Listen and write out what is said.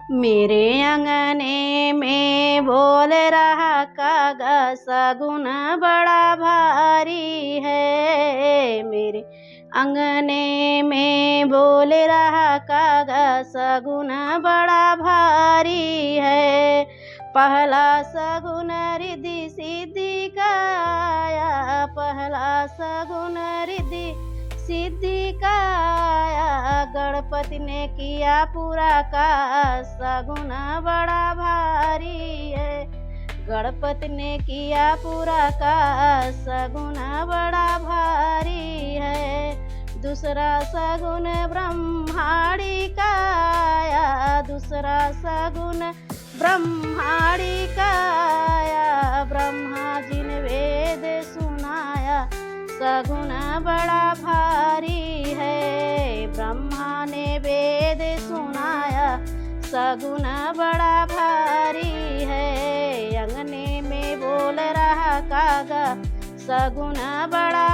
मेरे अंगने में बोल रहा कागा सगुन बड़ा भारी है। मेरे अंगने में बोल रहा कागा सगुन बड़ा भारी है। पहला सगुन रिद्धि सिद्धि का आया, पहला सगुन रिद्धि सिद्धि का आया। गणपति ने किया पूरा का सगुन बड़ा भारी है। गणपति ने किया पूरा का सगुन बड़ा भारी है। दूसरा सगुन ब्रह्माणी का आया, दूसरा सगुन ब्रह्माणी का आया। ब्रह्मा जी ने वेद सुनाया सगुन बड़ा भारी है। ब्रह्मा ने वेद सुनाया सगुन बड़ा भारी है। अंगने में बोल रहा कागा सगुन बड़ा